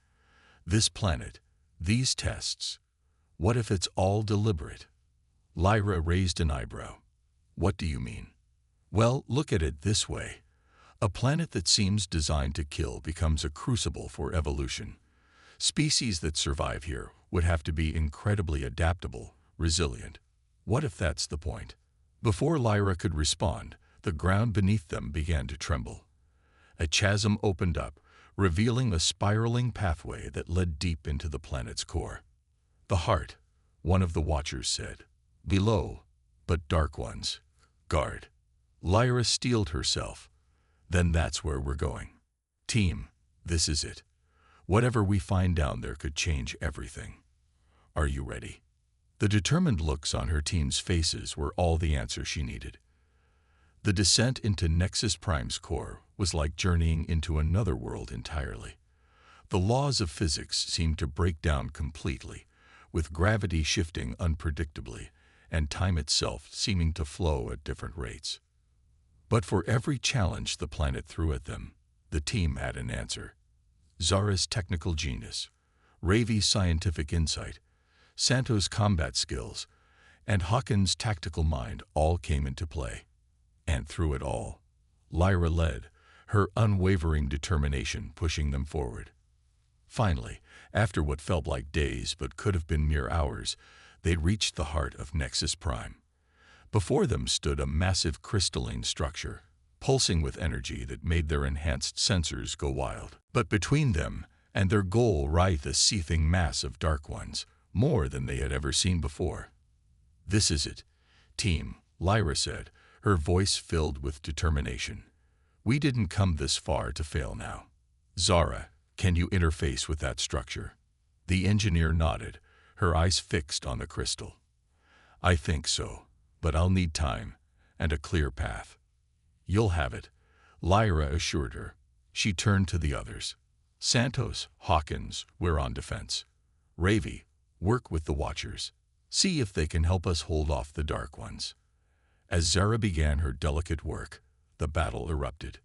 This planet, these tests, what if it's all deliberate?" Lyra raised an eyebrow. "What do you mean?" "Well, look at it this way. A planet that seems designed to kill becomes a crucible for evolution. Species that survive here would have to be incredibly adaptable, resilient. What if that's the point?" Before Lyra could respond, the ground beneath them began to tremble. A chasm opened up, revealing a spiraling pathway that led deep into the planet's core. "The heart," one of the Watchers said. "Below, but Dark Ones. Guard." Lyra steeled herself. "Then that's where we're going. Team, this is it. Whatever we find down there could change everything. Are you ready?" The determined looks on her team's faces were all the answer she needed. The descent into Nexus Prime's core was like journeying into another world entirely. The laws of physics seemed to break down completely, with gravity shifting unpredictably and time itself seeming to flow at different rates. But for every challenge the planet threw at them, the team had an answer. Zara's technical genius, Ravi's scientific insight, Santo's combat skills, and Hawkins' tactical mind all came into play. And through it all, Lyra led, her unwavering determination pushing them forward. Finally, after what felt like days but could have been mere hours, they reached the heart of Nexus Prime. Before them stood a massive crystalline structure, pulsing with energy that made their enhanced sensors go wild. But between them and their goal writhed a seething mass of Dark Ones, more than they had ever seen before. "This is it, team," Lyra said, her voice filled with determination. "We didn't come this far to fail now. Zara, can you interface with that structure?" The engineer nodded, her eyes fixed on the crystal. "I think so, but I'll need time and a clear path." "You'll have it," Lyra assured her. She turned to the others. "Santos, Hawkins, we're on defense. Ravi, work with the Watchers. See if they can help us hold off the Dark Ones." As Zara began her delicate work, the battle erupted.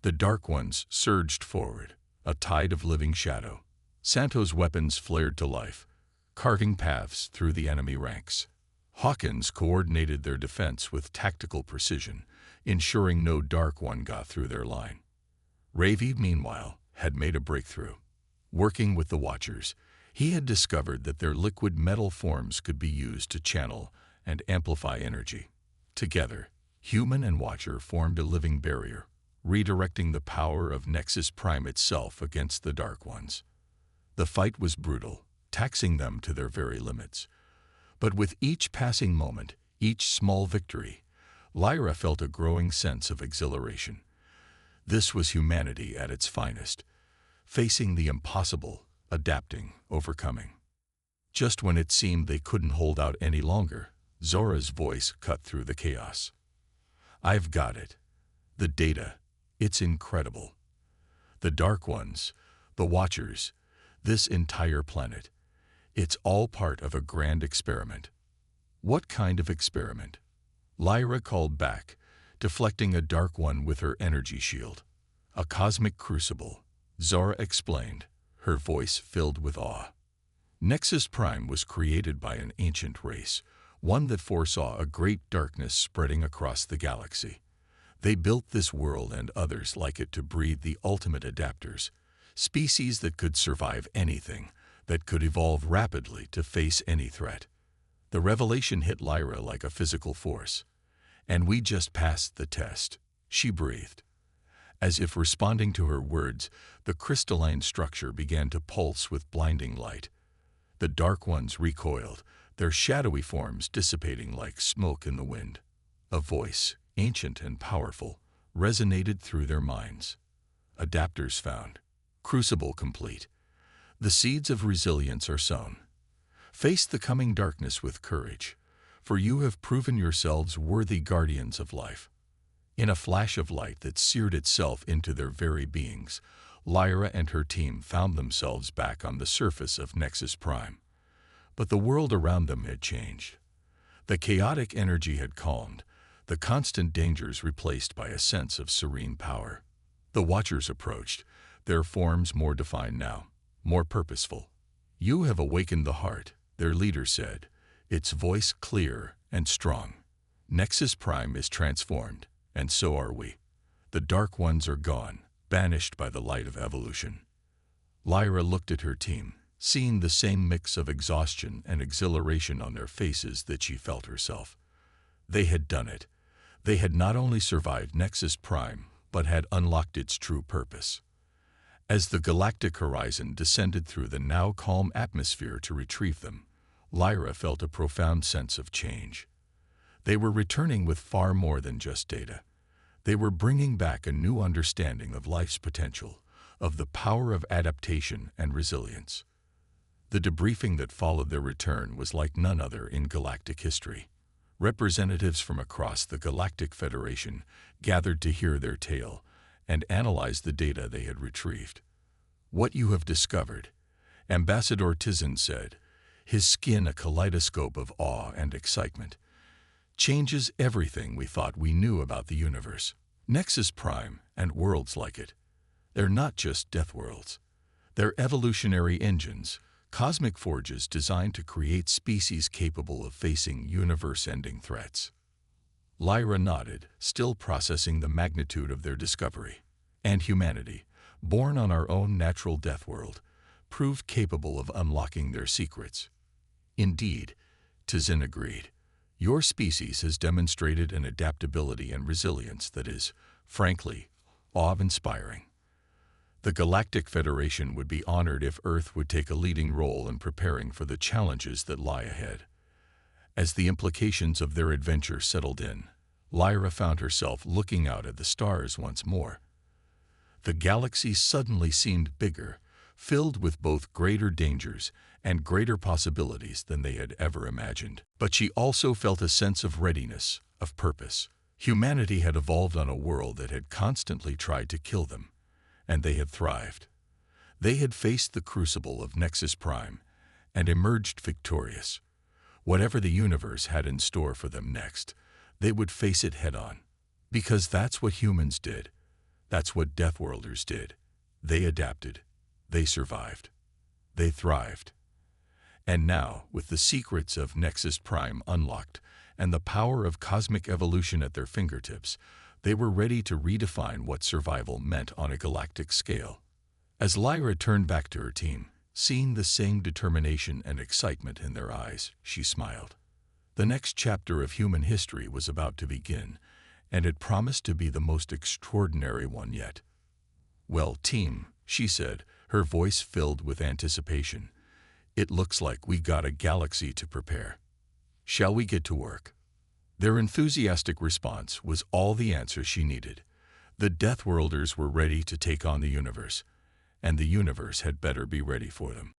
The Dark Ones surged forward, a tide of living shadow. Santos' weapons flared to life, carving paths through the enemy ranks. Hawkins coordinated their defense with tactical precision, ensuring no Dark One got through their line. Ravi, meanwhile, had made a breakthrough. Working with the Watchers, he had discovered that their liquid metal forms could be used to channel and amplify energy. Together, human and Watcher formed a living barrier, redirecting the power of Nexus Prime itself against the Dark Ones. The fight was brutal, taxing them to their very limits. But with each passing moment, each small victory, Lyra felt a growing sense of exhilaration. This was humanity at its finest, facing the impossible, adapting, overcoming. Just when it seemed they couldn't hold out any longer, Zora's voice cut through the chaos. "I've got it. The data. It's incredible. The Dark Ones, the Watchers, this entire planet. It's all part of a grand experiment." "What kind of experiment?" Lyra called back, deflecting a Dark One with her energy shield. "A cosmic crucible," Zora explained, her voice filled with awe. Nexus Prime was created by an ancient race, one that foresaw a great darkness spreading across the galaxy. They built this world and others like it to breed the ultimate adapters, species that could survive anything, that could evolve rapidly to face any threat. The revelation hit Lyra like a physical force. "And we just passed the test," she breathed. As if responding to her words, the crystalline structure began to pulse with blinding light. The Dark Ones recoiled, their shadowy forms dissipating like smoke in the wind. A voice, ancient and powerful, resonated through their minds. "Adapters found. Crucible complete. The seeds of resilience are sown. Face the coming darkness with courage, for you have proven yourselves worthy guardians of life." In a flash of light that seared itself into their very beings, Lyra and her team found themselves back on the surface of Nexus Prime. But the world around them had changed. The chaotic energy had calmed, the constant dangers replaced by a sense of serene power. The Watchers approached, their forms more defined now, more purposeful. "You have awakened the heart," their leader said, its voice clear and strong. "Nexus Prime is transformed, and so are we. The Dark Ones are gone, banished by the light of evolution." Lyra looked at her team, seeing the same mix of exhaustion and exhilaration on their faces that she felt herself. They had done it. They had not only survived Nexus Prime, but had unlocked its true purpose. As the galactic horizon descended through the now calm atmosphere to retrieve them, Lyra felt a profound sense of change. They were returning with far more than just data. They were bringing back a new understanding of life's potential, of the power of adaptation and resilience. The debriefing that followed their return was like none other in galactic history. Representatives from across the Galactic Federation gathered to hear their tale and analyze the data they had retrieved. "What you have discovered," Ambassador Tizin said, his skin a kaleidoscope of awe and excitement, "changes everything we thought we knew about the universe. Nexus Prime and worlds like it. They're not just death worlds. They're evolutionary engines, cosmic forges designed to create species capable of facing universe-ending threats." Lyra nodded, still processing the magnitude of their discovery. "And humanity, born on our own natural death world, proved capable of unlocking their secrets." "Indeed," Tizin agreed. "Your species has demonstrated an adaptability and resilience that is frankly, awe-inspiring. The Galactic Federation would be honored if Earth would take a leading role in preparing for the challenges that lie ahead. As the implications of their adventure settled in, Lyra found herself looking out at the stars once more. The galaxy suddenly seemed bigger, filled with both greater dangers and greater possibilities than they had ever imagined. But she also felt a sense of readiness, of purpose. Humanity had evolved on a world that had constantly tried to kill them, and they had thrived. They had faced the crucible of Nexus Prime and emerged victorious. Whatever the universe had in store for them next, they would face it head-on. Because that's what humans did. That's what Deathworlders did. They adapted. They survived. They thrived. And now, with the secrets of Nexus Prime unlocked and the power of cosmic evolution at their fingertips, they were ready to redefine what survival meant on a galactic scale. As Lyra turned back to her team, seeing the same determination and excitement in their eyes, she smiled. The next chapter of human history was about to begin, and it promised to be the most extraordinary one yet. "Well, team," she said, her voice filled with anticipation, "it looks like we got a galaxy to prepare. Shall we get to work?" Their enthusiastic response was all the answer she needed. The Deathworlders were ready to take on the universe, and the universe had better be ready for them.